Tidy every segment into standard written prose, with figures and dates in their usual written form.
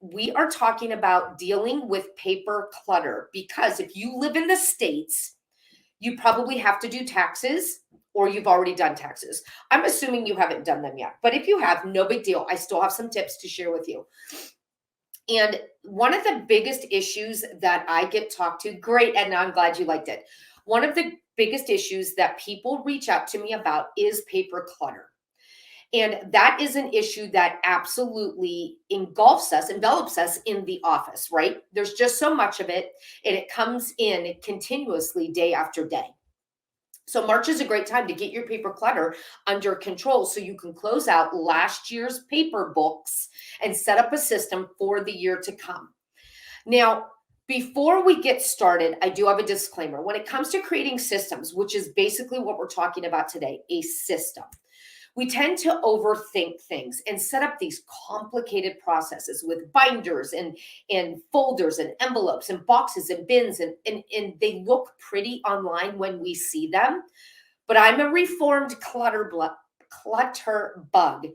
we are talking about dealing with paper clutter, because if you live in the States, you probably have to do taxes, or you've already done taxes. I'm assuming you haven't done them yet, but if you have, no big deal. I still have some tips to share with you. And one of the biggest issues that I get talked to, great, Edna, I'm glad you liked it. One of the biggest issues that people reach out to me about is paper clutter. And that is an issue that absolutely envelops us in the office, right? There's just so much of it, and it comes in continuously day after day. So March is a great time to get your paper clutter under control so you can close out last year's paper books and set up a system for the year to come. Now, before we get started, I do have a disclaimer. When it comes to creating systems, which is basically what we're talking about today, a system, we tend to overthink things and set up these complicated processes with binders and folders and envelopes and boxes and bins, and they look pretty online when we see them. But I'm a reformed clutter bug.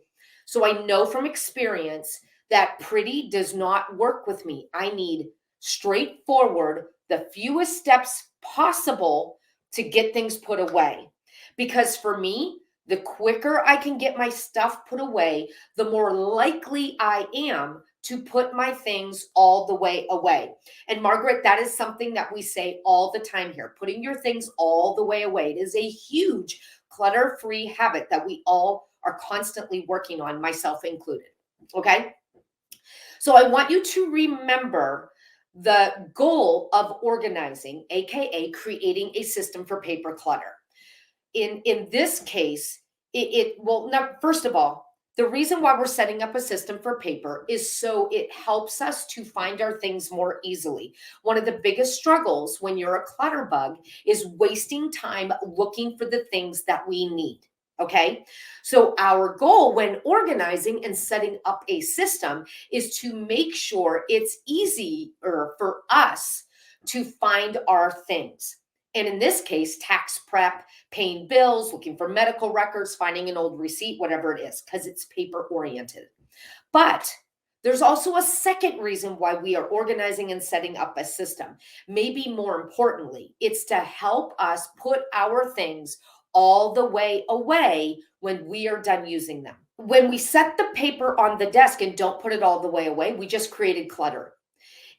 So I know from experience that pretty does not work with me. I need straightforward, the fewest steps possible to get things put away. Because for me, the quicker I can get my stuff put away, the more likely I am to put my things all the way away. And Margaret, that is something that we say all the time here, putting your things all the way away. It is a huge clutter-free habit that we all are constantly working on, myself included. Okay? So I want you to remember the goal of organizing, aka creating a system for paper clutter. In this case, first of all, the reason why we're setting up a system for paper is so it helps us to find our things more easily. One of the biggest struggles when you're a clutter bug is wasting time looking for the things that we need. Okay, so our goal when organizing and setting up a system is to make sure it's easier for us to find our things. And in this case, tax prep, paying bills, looking for medical records, finding an old receipt, whatever it is, because it's paper oriented. But there's also a second reason why we are organizing and setting up a system. Maybe more importantly, it's to help us put our things all the way away when we are done using them. When we set the paper on the desk and don't put it all the way away, we just created clutter.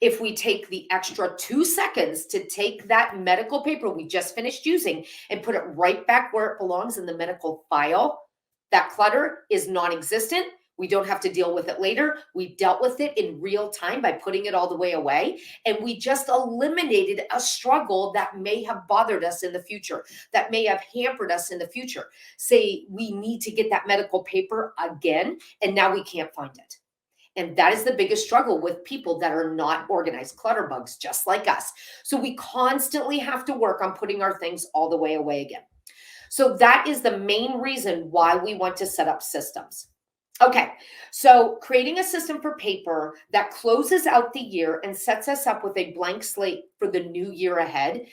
If we take the extra 2 seconds to take that medical paper we just finished using and put it right back where it belongs in the medical file, that clutter is non-existent. We don't have to deal with it later. We dealt with it in real time by putting it all the way away. And we just eliminated a struggle that may have bothered us in the future, that may have hampered us in the future. Say we need to get that medical paper again, and now we can't find it. And that is the biggest struggle with people that are not organized, clutter bugs, just like us. So we constantly have to work on putting our things all the way away again. So that is the main reason why we want to set up systems. Okay, so creating a system for paper that closes out the year and sets us up with a blank slate for the new year ahead.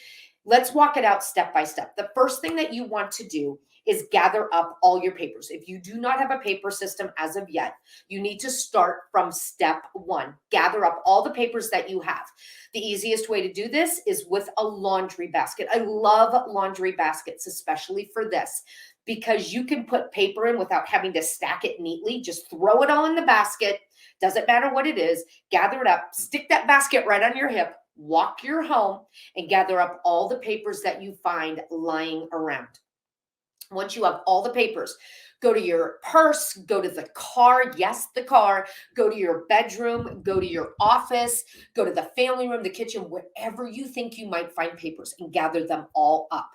Let's walk it out step by step. The first thing that you want to do is gather up all your papers. If you do not have a paper system as of yet, you need to start from step 1. Gather up all the papers that you have. The easiest way to do this is with a laundry basket. I love laundry baskets, especially for this, because you can put paper in without having to stack it neatly. Just throw it all in the basket. Doesn't matter what it is. Gather it up. Stick that basket right on your hip. Walk your home and gather up all the papers that you find lying around. Once you have all the papers, go to your purse, go to the car, yes, the car, go to your bedroom, go to your office, go to the family room, the kitchen, wherever you think you might find papers, and gather them all up.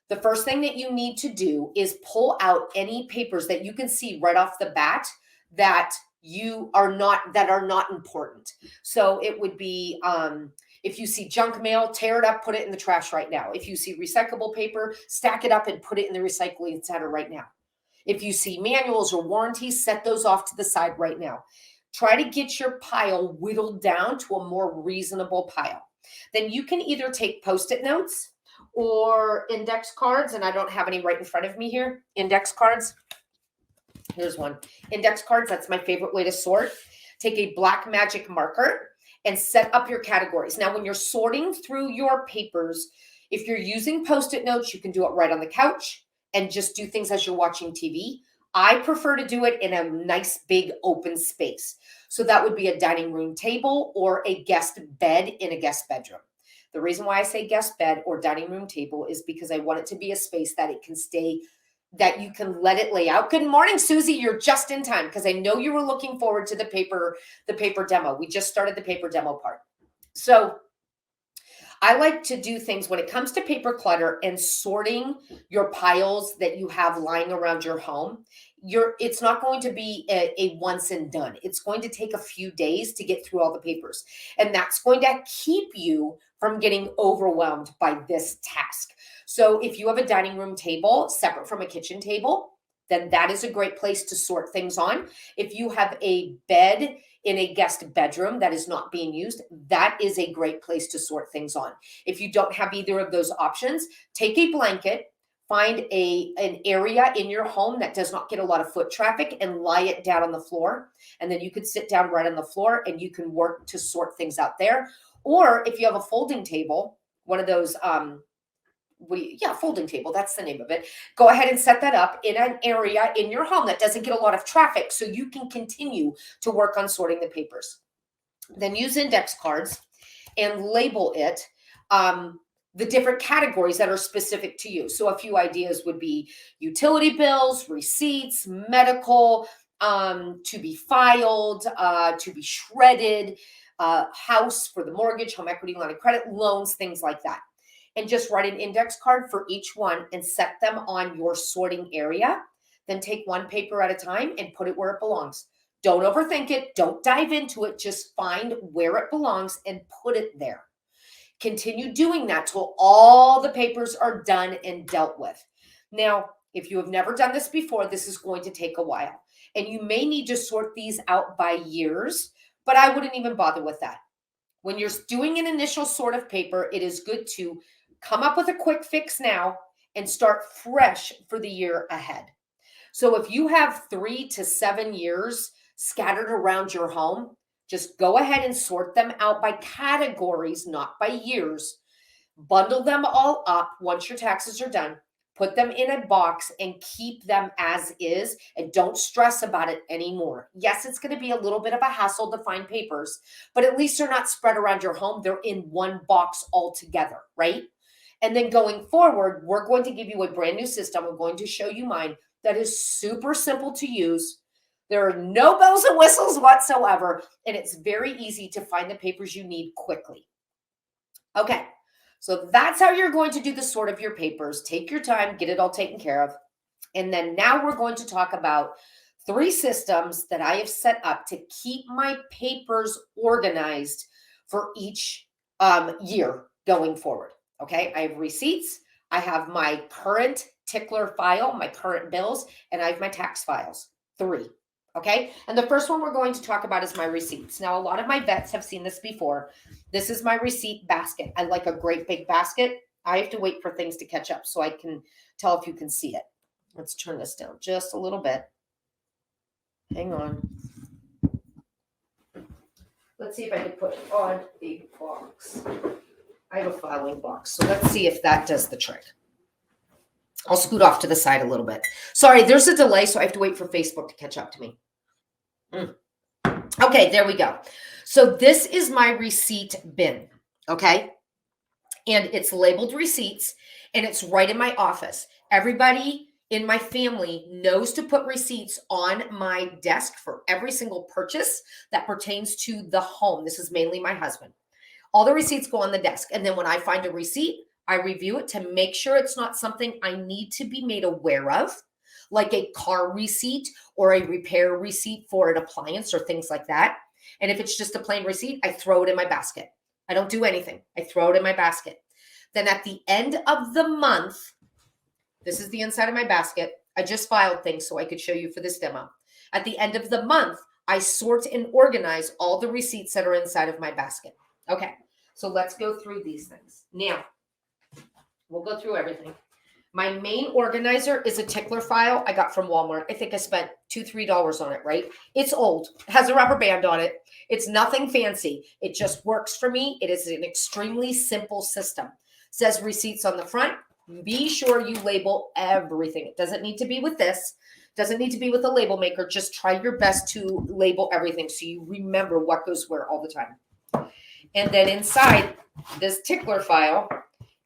The first thing that you need to do is pull out any papers that you can see right off the bat that are not important. So it would be, if you see junk mail, tear it up, put it in the trash right now. If you see recyclable paper, stack it up and put it in the recycling center right now. If you see manuals or warranties, set those off to the side right now. Try to get your pile whittled down to a more reasonable pile. Then you can either take Post-it notes or index cards, and I don't have any right in front of me here. Index cards. Here's one. Index cards, that's my favorite way to sort. take a black magic marker and set up your categories. Now, when you're sorting through your papers, if you're using Post-it notes, you can do it right on the couch and just do things as you're watching TV. I prefer to do it in a nice big open space. So that would be a dining room table or a guest bed in a guest bedroom. The reason why I say guest bed or dining room table is because I want it to be a space that it can stay, that you can let it lay out. Good morning, Susie. You're just in time because I know you were looking forward to the paper demo. We just started the paper demo part. So I like to do things when it comes to paper clutter and sorting your piles that you have lying around your home. It's not going to be a once and done. It's going to take a few days to get through all the papers. And that's going to keep you from getting overwhelmed by this task. So if you have a dining room table separate from a kitchen table, then that is a great place to sort things on. If you have a bed in a guest bedroom that is not being used, that is a great place to sort things on. If you don't have either of those options, take a blanket, find an area in your home that does not get a lot of foot traffic and lie it down on the floor. And then you could sit down right on the floor and you can work to sort things out there. Or if you have a folding table, one of those, folding table, that's the name of it. Go ahead and set that up in an area in your home that doesn't get a lot of traffic so you can continue to work on sorting the papers. Then use index cards and label it the different categories that are specific to you. So a few ideas would be utility bills, receipts, medical, to be filed, to be shredded, house for the mortgage, home equity, line of credit, loans, things like that. And just write an index card for each one and set them on your sorting area. Then take one paper at a time and put it where it belongs. Don't overthink it. Don't dive into it. Just find where it belongs and put it there. Continue doing that till all the papers are done and dealt with. Now, if you have never done this before, this is going to take a while. And you may need to sort these out by years, but I wouldn't even bother with that. When you're doing an initial sort of paper, it is good to come up with a quick fix now and start fresh for the year ahead. So if you have 3 to 7 years scattered around your home, just go ahead and sort them out by categories, not by years. Bundle them all up once your taxes are done. Put them in a box and keep them as is, and don't stress about it anymore. Yes, it's going to be a little bit of a hassle to find papers, but at least they're not spread around your home. They're in one box all together, right? And then going forward, we're going to give you a brand new system. I'm going to show you mine that is super simple to use. There are no bells and whistles whatsoever, and it's very easy to find the papers you need quickly. Okay, so that's how you're going to do the sort of your papers. Take your time, get it all taken care of. And then now we're going to talk about 3 systems that I have set up to keep my papers organized for each year going forward. Okay, I have receipts, I have my current tickler file, my current bills, and I have my tax files. 3. Okay, and the first one we're going to talk about is my receipts. Now, a lot of my vets have seen this before. This is my receipt basket. I like a great big basket. I have to wait for things to catch up so I can tell if you can see it. Let's turn this down just a little bit. Hang on. Let's see if I can put it on a box. I have a filing box, so let's see if that does the trick. I'll scoot off to the side a little bit. Sorry, there's a delay, so I have to wait for Facebook to catch up to me. Okay, there we go. So this is my receipt bin, okay? And it's labeled receipts, and it's right in my office. Everybody in my family knows to put receipts on my desk for every single purchase that pertains to the home. This is mainly my husband. All the receipts go on the desk, and then when I find a receipt, I review it to make sure it's not something I need to be made aware of, like a car receipt or a repair receipt for an appliance or things like that. And if it's just a plain receipt, I throw it in my basket. I don't do anything. I throw it in my basket. Then at the end of the month, this is the inside of my basket. I just filed things so I could show you for this demo. At the end of the month, I sort and organize all the receipts that are inside of my basket. Okay, so let's go through these things. Now, we'll go through everything. My main organizer is a tickler file I got from Walmart. I think I spent $2, $3 on it, right? It's old. It has a rubber band on it. It's nothing fancy. It just works for me. It is an extremely simple system. It says receipts on the front. Be sure you label everything. It doesn't need to be with this. Doesn't need to be with a label maker. Just try your best to label everything so you remember what goes where all the time. And then inside this tickler file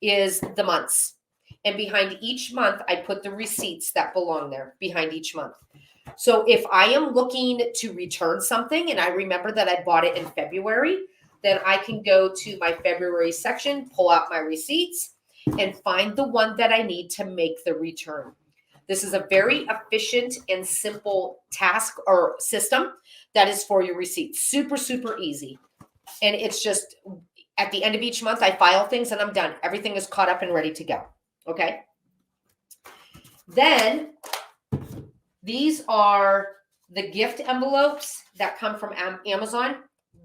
is the months. And behind each month, I put the receipts that belong there behind each month. So if I am looking to return something and I remember that I bought it in February, then I can go to my February section, pull out my receipts, and find the one that I need to make the return. This is a very efficient and simple task or system that is for your receipts. Super, super easy. And it's just at the end of each month, I file things and I'm done. Everything is caught up and ready to go. Okay. Then these are the gift envelopes that come from Amazon.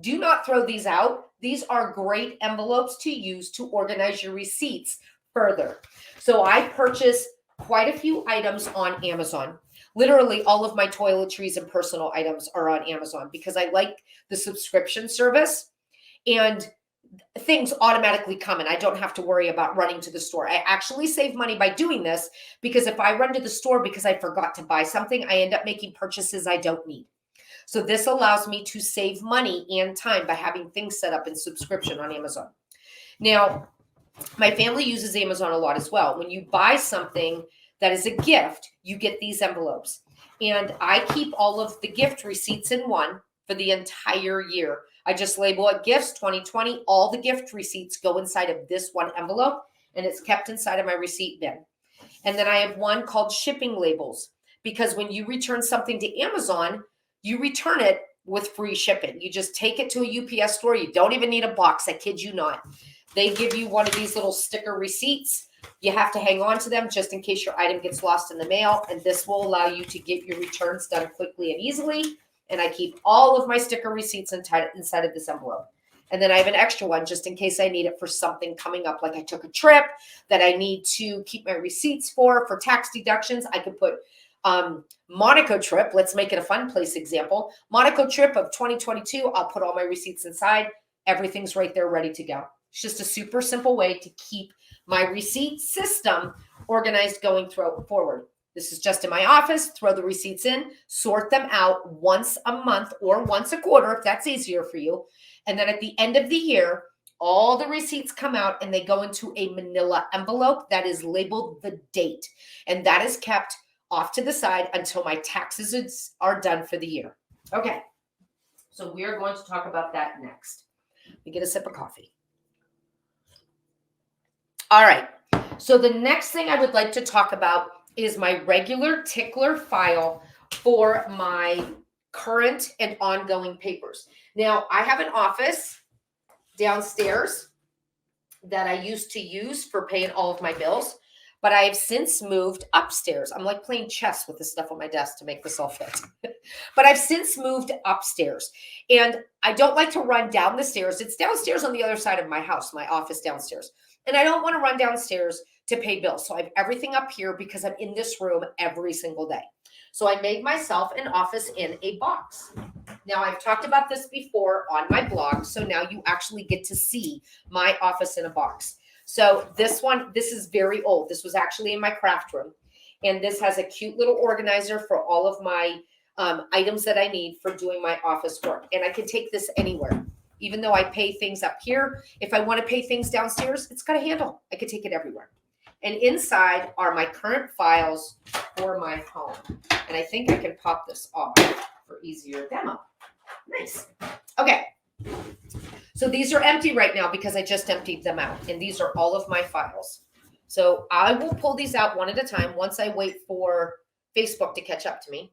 Do not throw these out. These are great envelopes to use to organize your receipts further. So I purchase quite a few items on Amazon. Literally all of my toiletries and personal items are on Amazon because I like the subscription service, and things automatically come and I don't have to worry about running to the store. I actually save money by doing this because if I run to the store because I forgot to buy something, I end up making purchases I don't need. So this allows me to save money and time by having things set up in subscription on Amazon. Now, my family uses Amazon a lot as well. When you buy something that is a gift, you get these envelopes. And I keep all of the gift receipts in one for the entire year. I just label it gifts 2020. All the gift receipts go inside of this one envelope, and it's kept inside of my receipt bin. And then I have one called shipping labels, because when you return something to Amazon, you return it with free shipping. You just take it to a UPS store. You don't even need a box. I kid you not. They give you one of these little sticker receipts. You have to hang on to them just in case your item gets lost in the mail. And this will allow you to get your returns done quickly and easily. And I keep all of my sticker receipts inside of this envelope. And then I have an extra one just in case I need it for something coming up, like I took a trip that I need to keep my receipts for tax deductions. I could put Monaco trip. Let's make it a fun place example. Monaco trip of 2022. I'll put all my receipts inside. Everything's right there ready to go. It's just a super simple way to keep my receipt system organized going forward. This is just in my office. Throw the receipts in, sort them out once a month or once a quarter if that's easier for you. And then at the end of the year, all the receipts come out and they go into a manila envelope that is labeled the date. And that is kept off to the side until my taxes are done for the year. Okay, so we are going to talk about that next. Let me get a sip of coffee. All right, so the next thing I would like to talk about is my regular tickler file for my current and ongoing papers. Now, I have an office downstairs that I used to use for paying all of my bills, but I have since moved upstairs. I'm like playing chess with the stuff on my desk to make this all fit. But I've since moved upstairs, and I don't like to run down the stairs. It's downstairs on the other side of my house, my office downstairs. And I don't want to run downstairs to pay bills. So I have everything up here because I'm in this room every single day. So I made myself an office in a box. Now, I've talked about this before on my blog, so now you actually get to see my office in a box. So this is very old. This was actually in my craft room. And this has a cute little organizer for all of my items that I need for doing my office work. And I can take this anywhere. Even though I pay things up here, if I want to pay things downstairs, it's got a handle. I could take it everywhere. And inside are my current files for my home. And I think I can pop this off for easier demo. Nice. Okay. So these are empty right now because I just emptied them out. And these are all of my files. So I will pull these out one at a time once I wait for Facebook to catch up to me.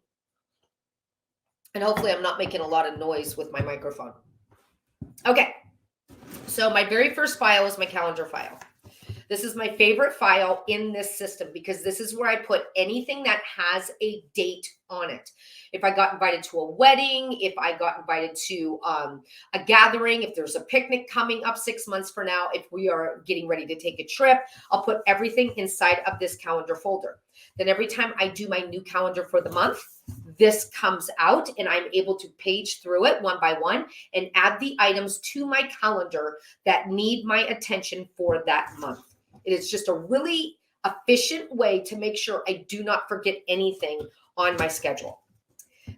And hopefully I'm not making a lot of noise with my microphone. Okay. So my very first file is my calendar file. This is my favorite file in this system because this is where I put anything that has a date on it. If I got invited to a wedding, if I got invited to a gathering, if there's a picnic coming up 6 months from now, if we are getting ready to take a trip, I'll put everything inside of this calendar folder. Then every time I do my new calendar for the month, this comes out and I'm able to page through it one by one and add the items to my calendar that need my attention for that month. It is just a really efficient way to make sure I do not forget anything on my schedule.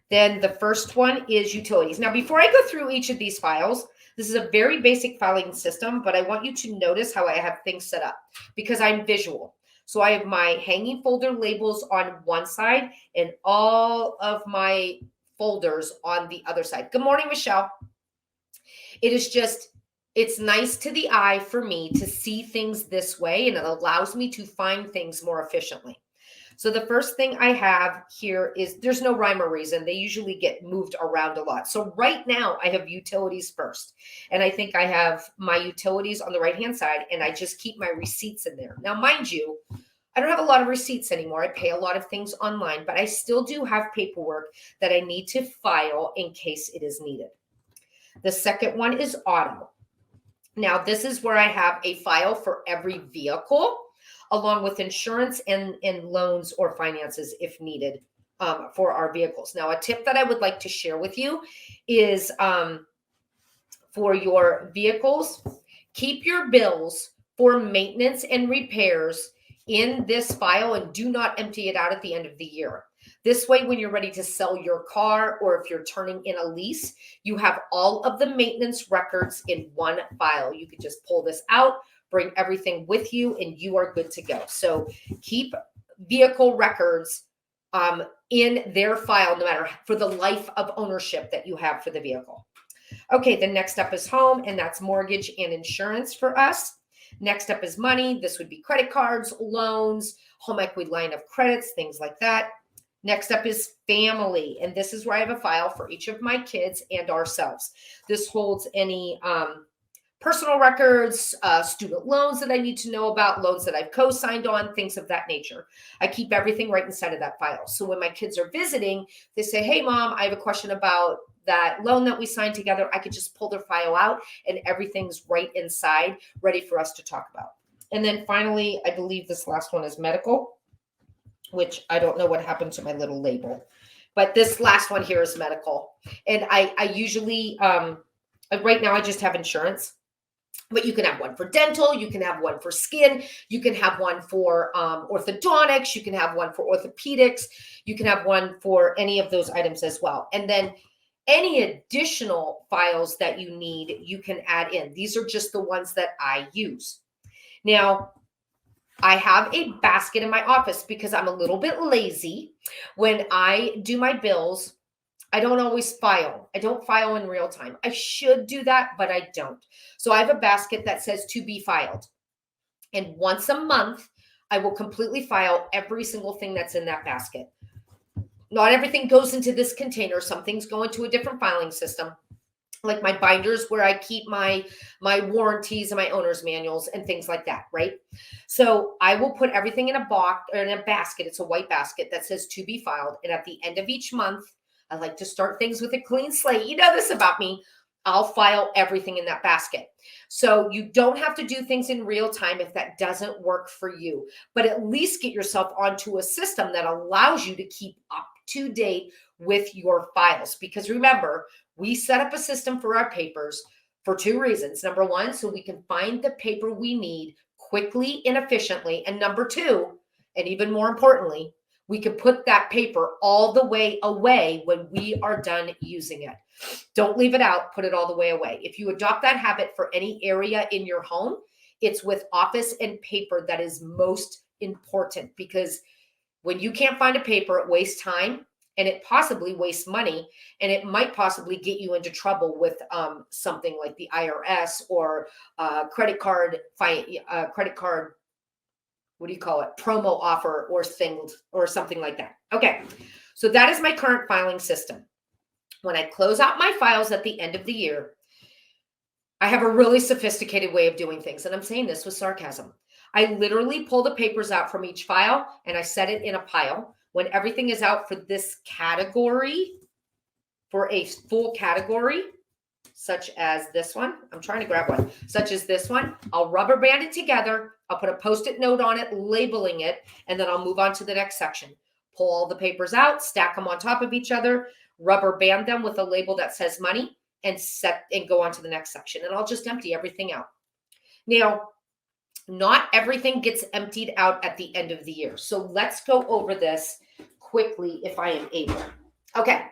Then the first one is utilities. Now, before I go through each of these files, this is a very basic filing system, but I want you to notice how I have things set up because I'm visual. So I have my hanging folder labels on one side and all of my folders on the other side. Good morning, Michelle. It's nice to the eye for me to see things this way, and it allows me to find things more efficiently. So the first thing I have here is, there's no rhyme or reason. They usually get moved around a lot. So right now I have utilities first. And I think I have my utilities on the right-hand side, and I just keep my receipts in there. Now, mind you, I don't have a lot of receipts anymore. I pay a lot of things online, but I still do have paperwork that I need to file in case it is needed. The second one is auto. Now, this is where I have a file for every vehicle, along with insurance and loans or finances if needed for our vehicles. Now, a tip that I would like to share with you is for your vehicles, keep your bills for maintenance and repairs in this file and do not empty it out at the end of the year. This way, when you're ready to sell your car or if you're turning in a lease, you have all of the maintenance records in one file. You could just pull this out, bring everything with you, and you are good to go. So keep vehicle records in their file, no matter for the life of ownership that you have for the vehicle. Okay, the next up is home, and that's mortgage and insurance for us. Next up is money. This would be credit cards, loans, home equity line of credits, things like that. Next up is family, and this is where I have a file for each of my kids and ourselves. This holds any personal records, student loans that I need to know about, loans that I've co-signed on, things of that nature. I keep everything right inside of that file. So when my kids are visiting, they say, hey, Mom, I have a question about that loan that we signed together. I could just pull their file out and everything's right inside, ready for us to talk about. And then finally, I believe this last one is medical, which I don't know what happened to my little label. But this last one here is medical. And I usually, right now I just have insurance. But you can have one for dental, you can have one for skin, you can have one for orthodontics, you can have one for orthopedics, you can have one for any of those items as well. And then any additional files that you need, you can add in. These are just the ones that I use. Now, I have a basket in my office because I'm a little bit lazy. When I do my bills, I don't always file. I don't file in real time. I should do that, but I don't. So I have a basket that says to be filed. And once a month, I will completely file every single thing that's in that basket. Not everything goes into this container. Some things go into a different filing system, like my binders where I keep my warranties and my owner's manuals and things like that, right? So I will put everything in a box or in a basket. It's a white basket that says to be filed. And at the end of each month, I like to start things with a clean slate. You know this about me. I'll file everything in that basket. So you don't have to do things in real time if that doesn't work for you, but at least get yourself onto a system that allows you to keep up to date with your files. Because remember, we set up a system for our papers for two reasons. Number one, so we can find the paper we need quickly and efficiently. And number two, and even more importantly, we can put that paper all the way away when we are done using it. Don't leave it out, put it all the way away. If you adopt that habit for any area in your home, it's with office and paper that is most important, because when you can't find a paper, it wastes time and it possibly wastes money, and it might possibly get you into trouble with something like the IRS or credit card, what do you call it? Promo offer or things or something like that. Okay. So that is my current filing system. When I close out my files at the end of the year, I have a really sophisticated way of doing things. And I'm saying this with sarcasm. I literally pull the papers out from each file and I set it in a pile. When everything is out for this category, for a full category, such as this one, I'm trying to grab one, such as this one, I'll rubber band it together. I'll put a Post-it note on it, labeling it, and then I'll move on to the next section. Pull all the papers out, stack them on top of each other, rubber band them with a label that says money, and go on to the next section. And I'll just empty everything out. Now, not everything gets emptied out at the end of the year. So let's go over this quickly if I am able. Okay.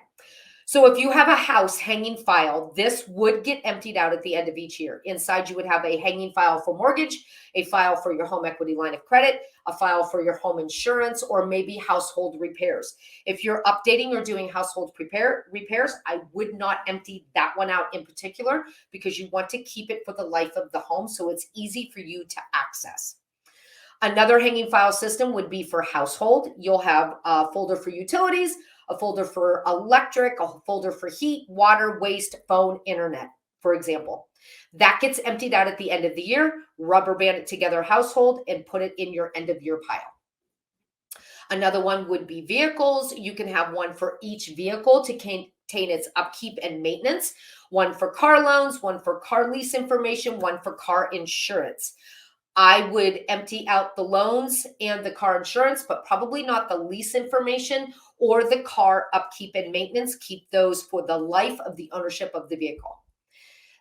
So if you have a house hanging file, this would get emptied out at the end of each year. Inside, you would have a hanging file for mortgage, a file for your home equity line of credit, a file for your home insurance, or maybe household repairs. If you're updating or doing household repairs, I would not empty that one out in particular because you want to keep it for the life of the home so it's easy for you to access. Another hanging file system would be for household. You'll have a folder for utilities, a folder for electric, a folder for heat, water, waste, phone, internet, for example. That gets emptied out at the end of the year, rubber band it together household, and put it in your end of year pile. Another one would be vehicles. You can have one for each vehicle to contain its upkeep and maintenance, one for car loans, one for car lease information, one for car insurance. I would empty out the loans and the car insurance, but probably not the lease information or the car upkeep and maintenance. Keep those for the life of the ownership of the vehicle.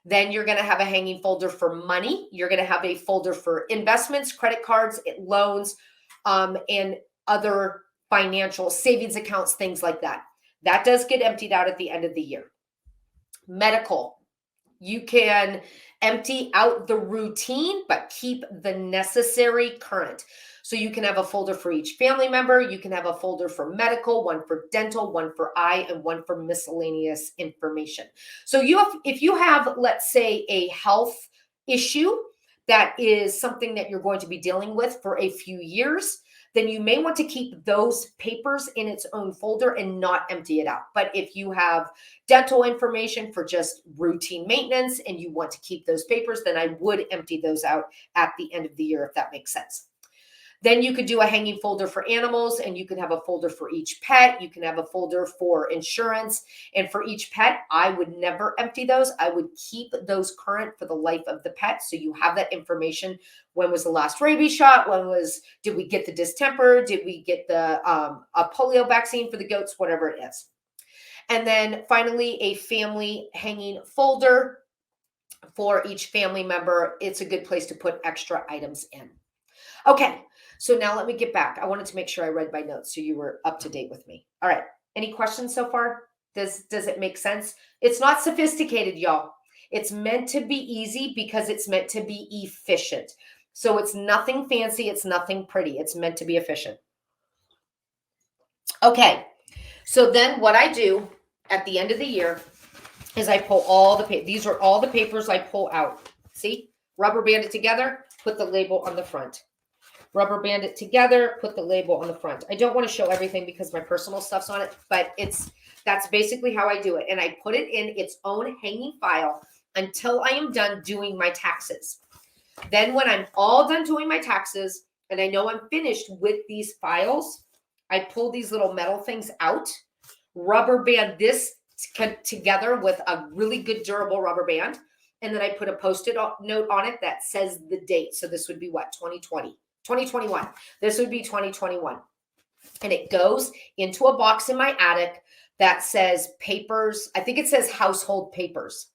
Then you're going to have a hanging folder for money. You're going to have a folder for investments, credit cards, loans, and other financial savings accounts, things like that. That does get emptied out at the end of the year. Medical. You can empty out the routine, but keep the necessary current. So you can have a folder for each family member. You can have a folder for medical, one for dental, one for eye, and one for miscellaneous information. So if you have, let's say, a health issue that is something that you're going to be dealing with for a few years, then you may want to keep those papers in its own folder and not empty it out. But if you have dental information for just routine maintenance and you want to keep those papers, then I would empty those out at the end of the year, if that makes sense. Then you could do a hanging folder for animals, and you can have a folder for each pet. You can have a folder for insurance. And for each pet, I would never empty those. I would keep those current for the life of the pet. So you have that information. When was the last rabies shot? Did we get the distemper? Did we get the a polio vaccine for the goats? Whatever it is. And then finally, a family hanging folder for each family member. It's a good place to put extra items in. Okay. So now let me get back. I wanted to make sure I read my notes so you were up to date with me. All right. Any questions so far? Does it make sense? It's not sophisticated, y'all. It's meant to be easy because it's meant to be efficient. So it's nothing fancy. It's nothing pretty. It's meant to be efficient. Okay. So then what I do at the end of the year is I pull all the papers. These are all the papers I pull out. See? Rubber band it together, put the label on the front. Rubber band it together, put the label on the front. I don't want to show everything because my personal stuff's on it, but that's basically how I do it. And I put it in its own hanging file until I am done doing my taxes. Then when I'm all done doing my taxes and I know I'm finished with these files, I pull these little metal things out, rubber band this together with a really good durable rubber band. And then I put a Post-it note on it that says the date. So this would be what? 2021. This would be 2021. And it goes into a box in my attic that says papers. I think it says household papers.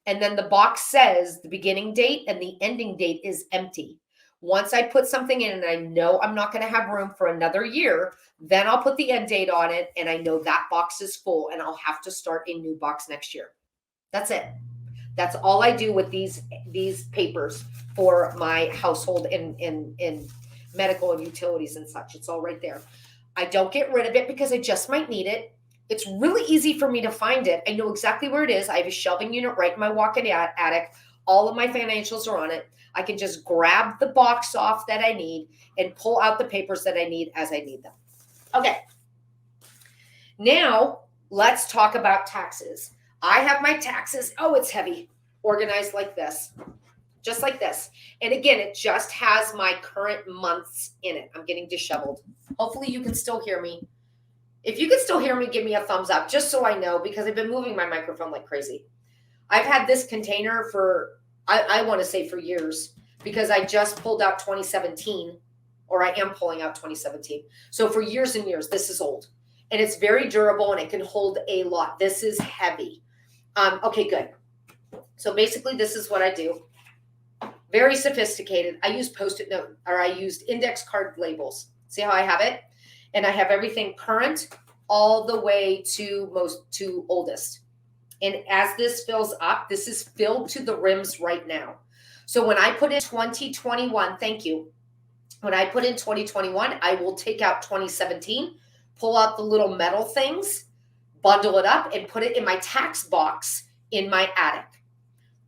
And then the box says the beginning date and the ending date is empty. Once I put something in and I know I'm not going to have room for another year, then I'll put the end date on it. And I know that box is full and I'll have to start a new box next year. That's it. That's all I do with these papers for my household and medical and utilities and such. It's all right there. I don't get rid of it because I just might need it. It's really easy for me to find it. I know exactly where it is. I have a shelving unit right in my walk-in attic. All of my financials are on it. I can just grab the box off that I need and pull out the papers that I need as I need them. Okay. Now let's talk about taxes. I have my taxes. Oh, it's heavy. Organized like this. just like this. And again, it just has my current months in it. I'm getting disheveled. Hopefully you can still hear me. If you can still hear me, give me a thumbs up, just so I know, because I've been moving my microphone like crazy. I've had this container for, I want to say for years, because I just pulled out 2017, or I am pulling out 2017. So for years and years, this is old. And it's very durable, and it can hold a lot. This is heavy. Okay, good. So basically, this is what I do. Very sophisticated. I use Post-it note, or I used index card labels. See how I have it? And I have everything current all the way to oldest. And as this fills up, this is filled to the rims right now. So when I put in 2021, thank you. When I put in 2021, I will take out 2017, pull out the little metal things, bundle it up, and put it in my tax box in my attic.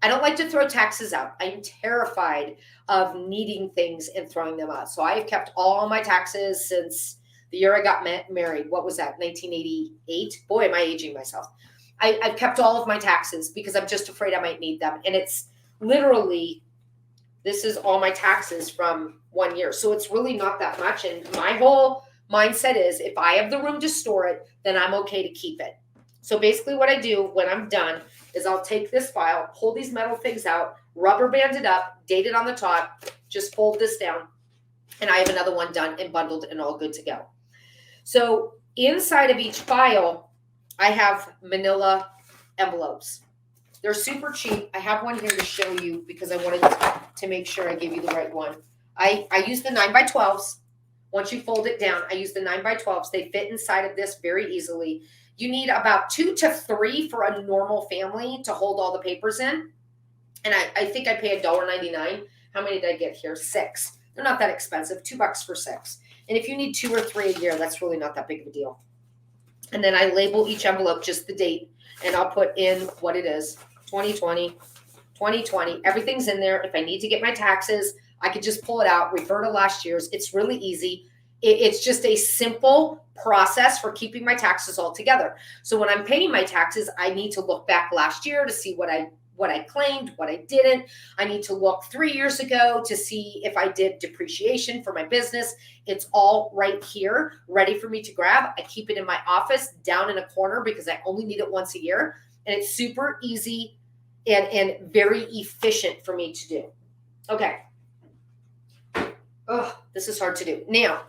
I don't like to throw taxes out. I'm terrified of needing things and throwing them out. So I've kept all my taxes since the year I got married. What was that, 1988? Boy, am I aging myself. I've kept all of my taxes because I'm just afraid I might need them. And it's literally, this is all my taxes from 1 year. So it's really not that much. And my whole mindset is if I have the room to store it, then I'm okay to keep it. So basically what I do when I'm done is I'll take this file, pull these metal things out, rubber band it up, date it on the top, just fold this down, and I have another one done and bundled and all good to go. So inside of each file, I have manila envelopes. They're super cheap. I have one here to show you because I wanted to make sure I give you the right one. I use the 9x12s. Once you fold it down, I use the 9x12s. They fit inside of this very easily. You need about 2 to 3 for a normal family to hold all the papers in. And I think I pay $1.99. How many did I get here? 6. They're not that expensive. $2 for 6. And if you need 2 or 3 a year, that's really not that big of a deal. And then I label each envelope just the date. And I'll put in what it is. 2020, 2020. Everything's in there. If I need to get my taxes, I could just pull it out, refer to last year's. It's really easy. It's just a simple process for keeping my taxes all together. So when I'm paying my taxes, I need to look back last year to see what I claimed, what I didn't. I need to look 3 years ago to see if I did depreciation for my business. It's all right here, ready for me to grab. I keep it in my office down in a corner because I only need it once a year. And it's super easy and very efficient for me to do. Okay. Oh, this is hard to do. Now,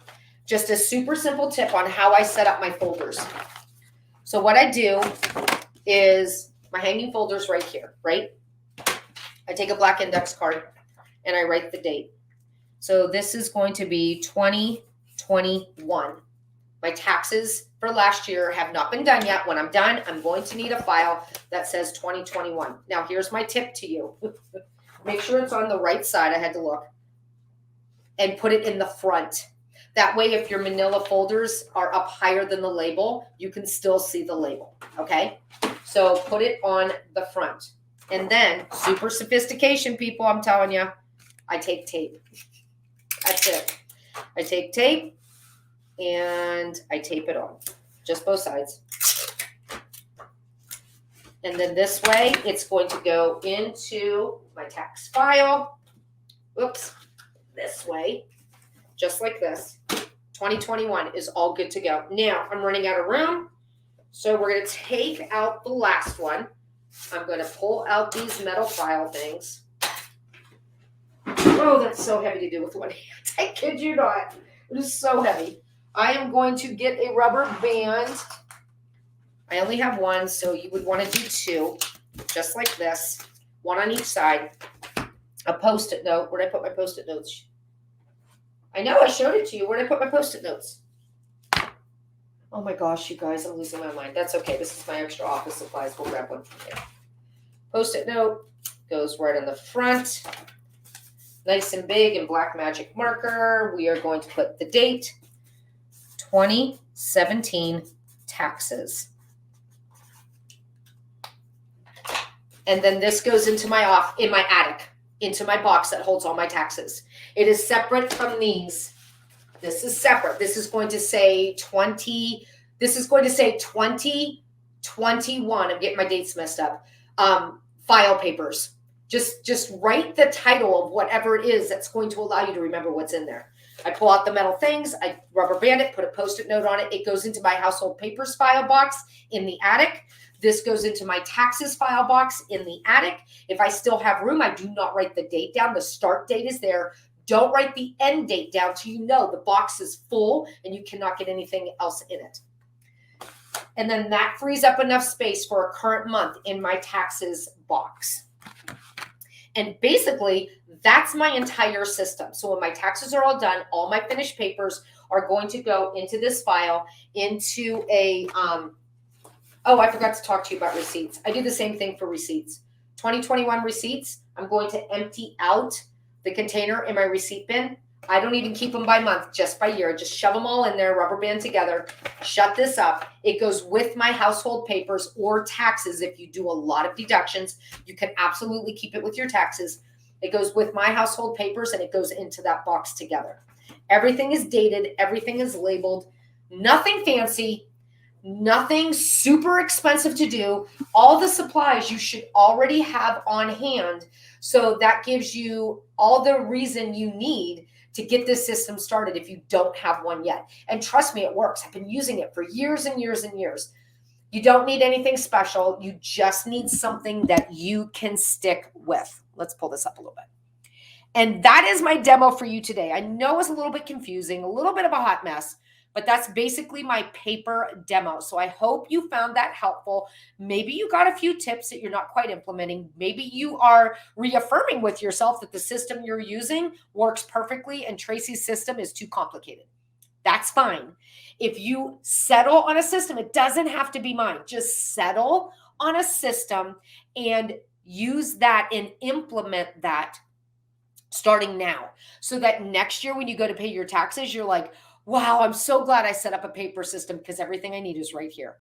just a super simple tip on how I set up my folders. So what I do is my hanging folder's right here, right? I take a black index card and I write the date. So this is going to be 2021. My taxes for last year have not been done yet. When I'm done, I'm going to need a file that says 2021. Now, here's my tip to you. Make sure it's on the right side. I had to look. And put it in the front. That way, if your manila folders are up higher than the label, you can still see the label, okay? So put it on the front. And then, super sophistication, people, I'm telling you, I take tape. That's it. I take tape, and I tape it on. Just both sides. And then this way, it's going to go into my tax file. Oops. This way, just like this. 2021 is all good to go. Now, I'm running out of room, so we're going to take out the last one. I'm going to pull out these metal file things. Oh, that's so heavy to do with one hand. I kid you not. It is so heavy. I am going to get a rubber band. I only have one, so you would want to do 2, just like this. 1 on each side. A Post-it note. Where'd I put my Post-it notes? I know I showed it to you. Where'd I put my Post-it notes? Oh my gosh, you guys, I'm losing my mind. That's okay. This is my extra office supplies. We'll grab one from here. Post-it note goes right in the front. Nice and big in black magic marker. We are going to put the date, 2017 taxes. And then this goes into in my attic. Into my box that holds all my taxes. It is separate from these. This is separate. This is going to say 2021. I'm getting my dates messed up. File papers. Just write the title of whatever it is that's going to allow you to remember what's in there. I pull out the metal things, I rubber band it, put a Post-it note on it. It goes into my household papers file box in the attic. This goes into my taxes file box in the attic. If I still have room, I do not write the date down. The start date is there. Don't write the end date down till you know the box is full and you cannot get anything else in it. And then that frees up enough space for a current month in my taxes box. And basically, that's my entire system. So when my taxes are all done, all my finished papers are going to go into this file, into a, oh, I forgot to talk to you about receipts. I do the same thing for receipts. 2021 receipts, I'm going to empty out the container in my receipt bin. I don't even keep them by month, just by year. Just shove them all in there, rubber band together, shut this up. It goes with my household papers or taxes. If you do a lot of deductions, you can absolutely keep it with your taxes. It goes with my household papers and it goes into that box together. Everything is dated. Everything is labeled. Nothing fancy. Nothing super expensive to do. All the supplies you should already have on hand. So that gives you all the reason you need to get this system started if you don't have one yet. And trust me, it works. I've been using it for years and years and years. You don't need anything special. You just need something that you can stick with. Let's pull this up a little bit. And that is my demo for you today. I know it's a little bit confusing, a little bit of a hot mess, but that's basically my paper demo. So I hope you found that helpful. Maybe you got a few tips that you're not quite implementing. Maybe you are reaffirming with yourself that the system you're using works perfectly and Tracy's system is too complicated. That's fine. If you settle on a system, it doesn't have to be mine. Just settle on a system and use that and implement that starting now. So that next year when you go to pay your taxes, you're like, wow, I'm so glad I set up a paper system because everything I need is right here.